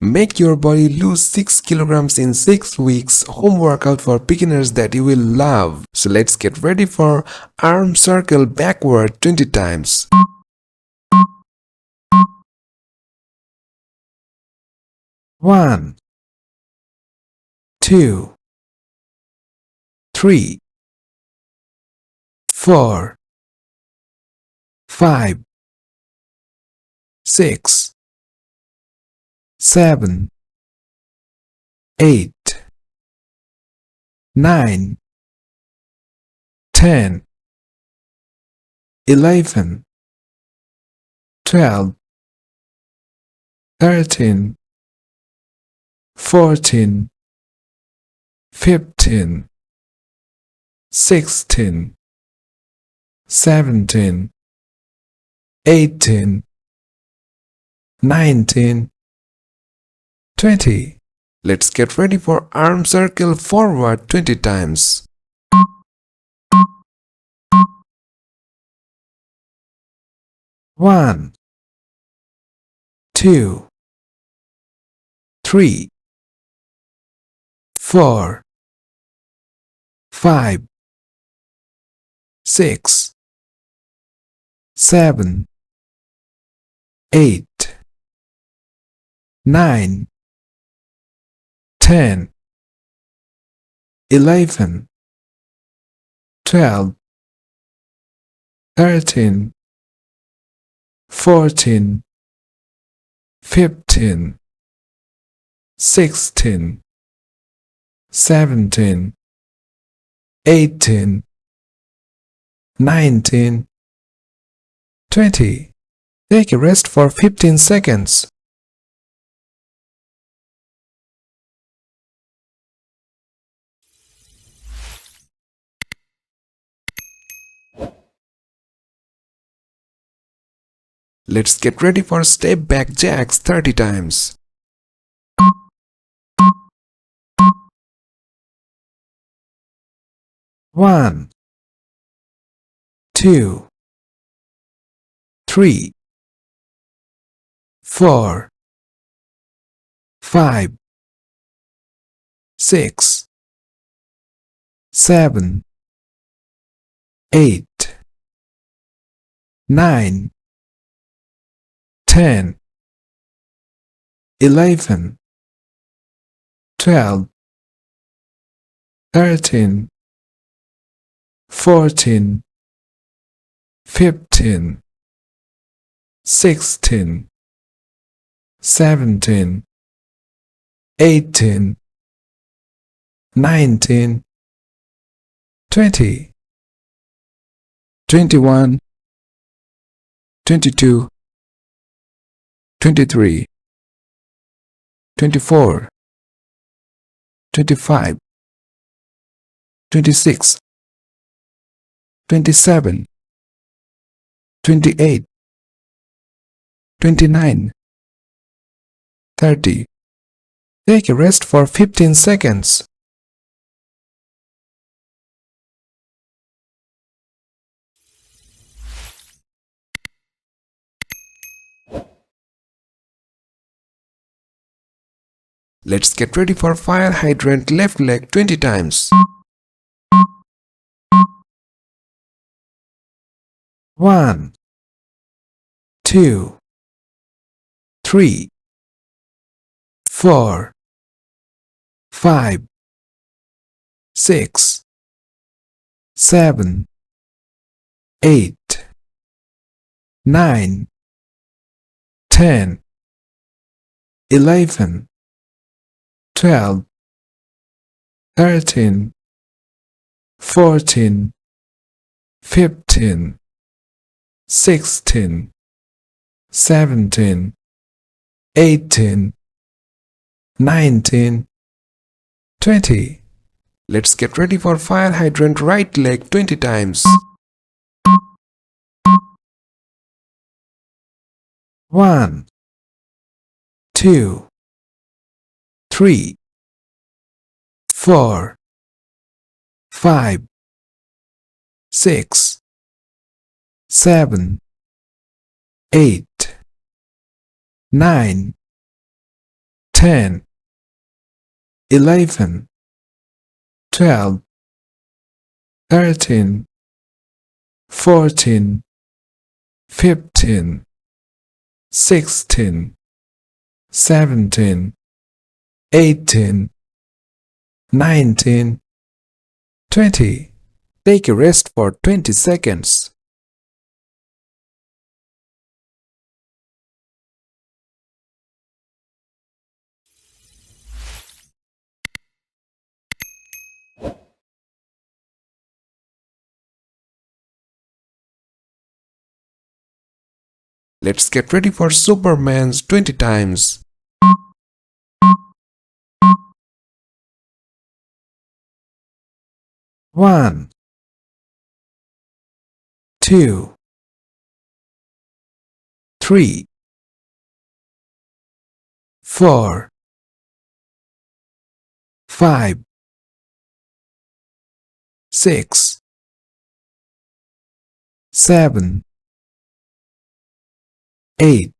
Make your body lose 6 kilograms in 6 weeks. Home workout for beginners that you will love. So let's get ready for arm circle backward 20 times. 1, 2, 3, 4, 5, 6, 7, 8, 9, 10, 11, 12, 13, 14, 15, 16, 17, 18, 19, 20. Let's get ready for arm circle forward 20 times. 1, 2, 3, 4, 5, 6, 7, 8, 9, 10, 11, 12, 13, 14, 15, 16, 17, 18, 19, 20. Take a rest for 15 seconds. Let's get ready for step back jacks 30 times. 1, 2, 3, 4, 5, 6, 7, 8, 9, 10, 11, 12, 13, 14, 15, 16, 17, 18, 19, 20, 21, 22, 23, 24, 25, 26, 27, 28, 29, 30. Take a rest for 15 seconds. Let's get ready for fire hydrant left leg 20 times. 1, 2, 3, 4, 5, 6, 7, 8, 9, 10, 11, 12, 13, 14, 15, 16, 17, 18, 19, 20. Let's get ready for fire hydrant right leg 20 times. 1, 2, 3, 4, 5, 6, 7, 8, 9, 10, 11, 12, 13, 14, 15, 16, 17, 18, 19, 20. Take a rest for 20 seconds. Let's get ready for Superman's 20 times. 1, 2, 3, 4, 5, 6, 7, 8,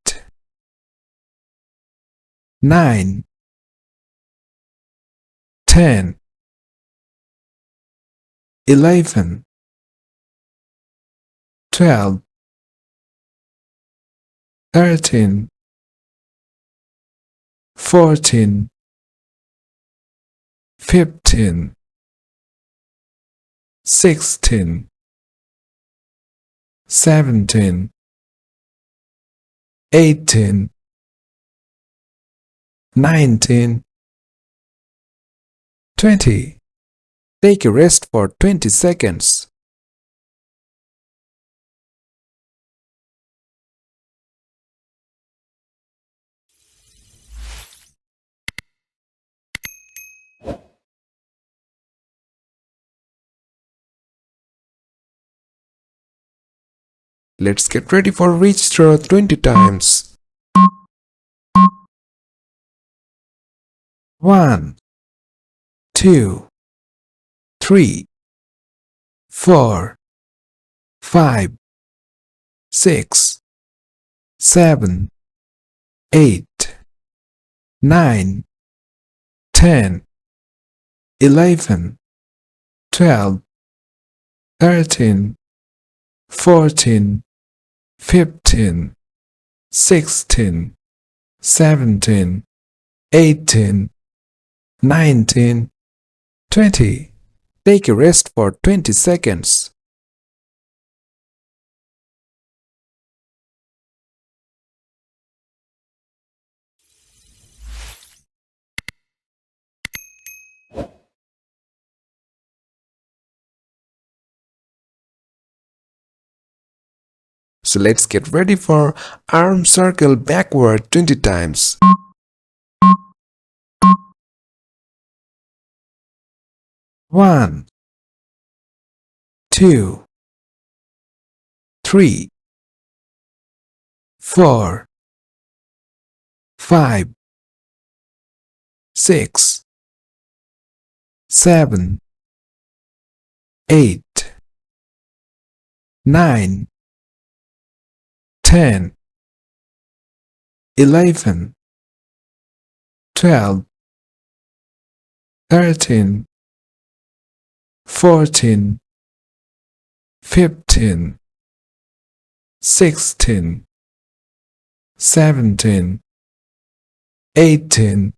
9, 10, 11, 12, 13, 14, 15, 16, 17, 18, 19, 20. Take a rest for 20 seconds. Let's get ready for reach throw 20 times. 1, 2, 3, 4, 5, 6, 7, 8, 9, 10, 11, 12, 13, 14, 15, 16, 17, 18, 19, 20. Take a rest for 20 seconds. So let's get ready for arm circle backward 20 times. 1, 2, 3, 4, 5, 6, 7, 8, 9, 10, 11, 12, 13, 14, 15, 16, 17, 18,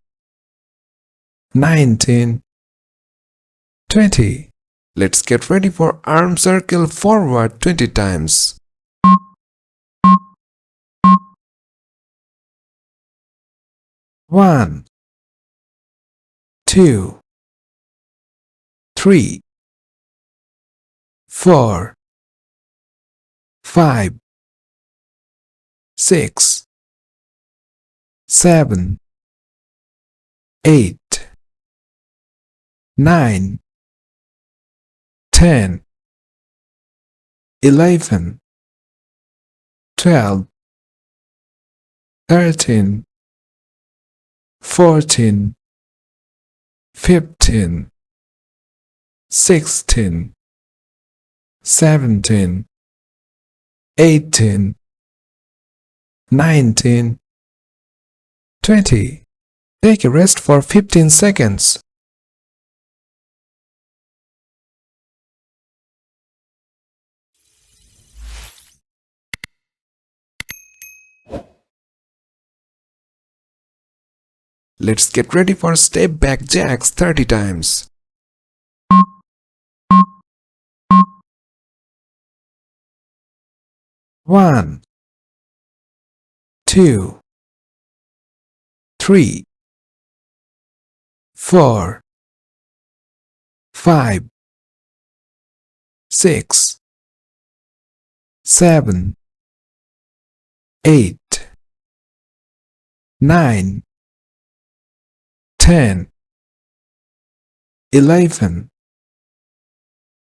19, 20. Let's get ready for arm circle forward 20 times. 1, 2, 3, 4, 5, 6, 7, 8, 9, 10, 11, 12, 13, 14, 15, 16, 17, 18, 19, 20. Take a rest for 15 seconds. Let's get ready for step back jacks 30 times. 1, 2, 3, 4, 5, 6, 7, 8, 9, 10, 11,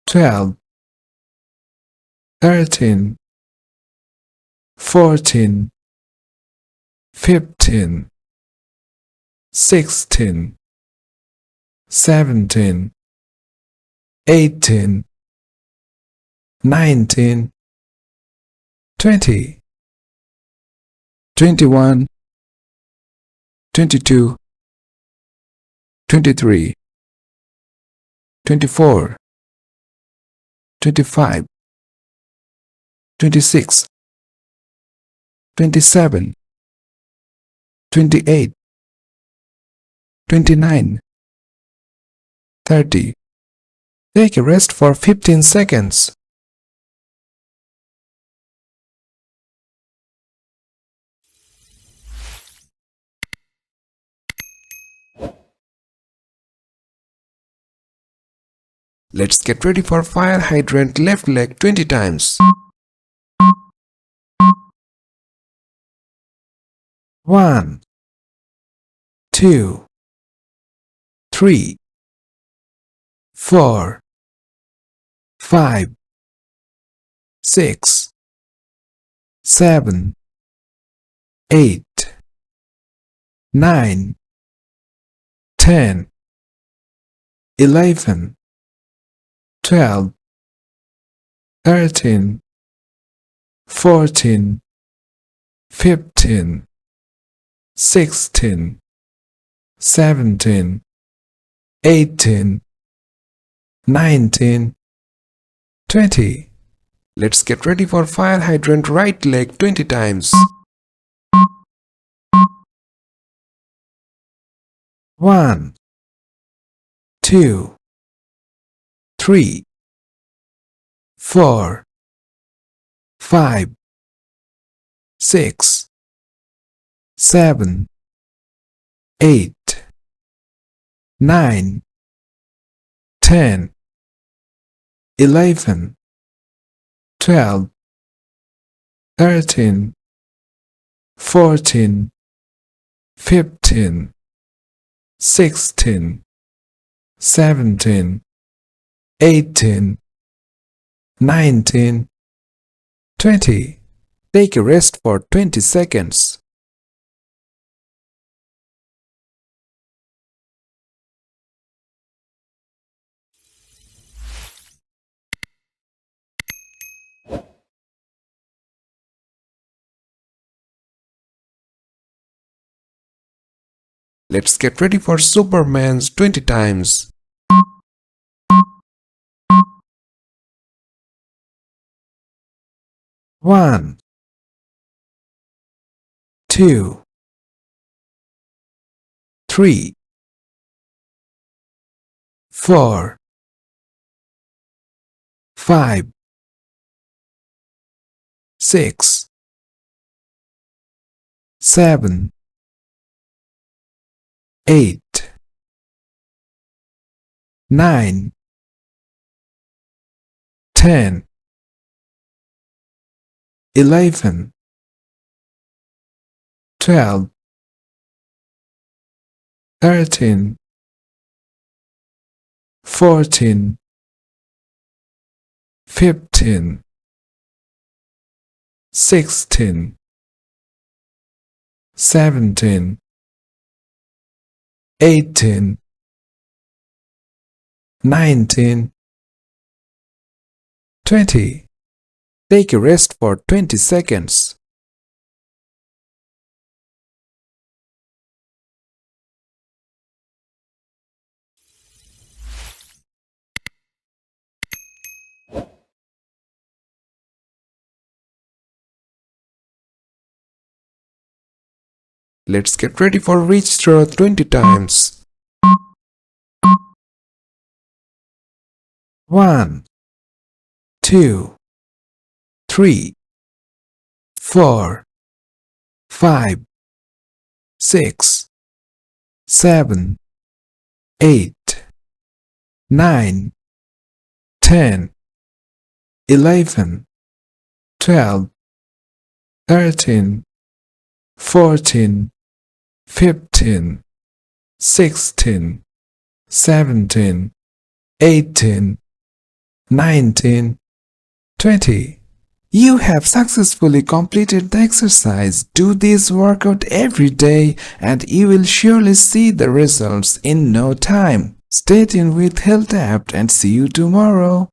12, 13, 14, 15, 16, 17, 18, 19, 20, 21, 22, 23, 24, 25, 26, 27, 28, 29, 30. Take a rest for 15 seconds. Let's get ready for fire hydrant left leg 20 times. 1, 2, 3, 4, 5, 6, 7, 8, 9, 10, 11, 12, 13, 14, 15, 16, 17, 18, 19, 20. Let's get ready for fire hydrant right leg 20 times. 1, 2, 3, 4, 5, 6, 7, 8, 9, 10, 11, 12, 13, 14, 15, 16, 17, 18, 19, 20. Take a rest for 20 seconds. Let's get ready for Superman's 20 times. 1, 2, 3, 4, 5, 6, 7, 8, 9, 10, 11, 12, 13, 14, 15, 16, 17, 18, 19, 20. Take a rest for 20 seconds. Let's get ready for reach through 20 times. 1, 2, 3, 4, 5, 6, 7, 8, 9, 10, 11, 12, 13, 14, 15, 16, 17, 18, 19, 20. You have successfully completed the exercise. Do this workout every day and you will surely see the results in no time. Stay tuned with Health App and see you tomorrow.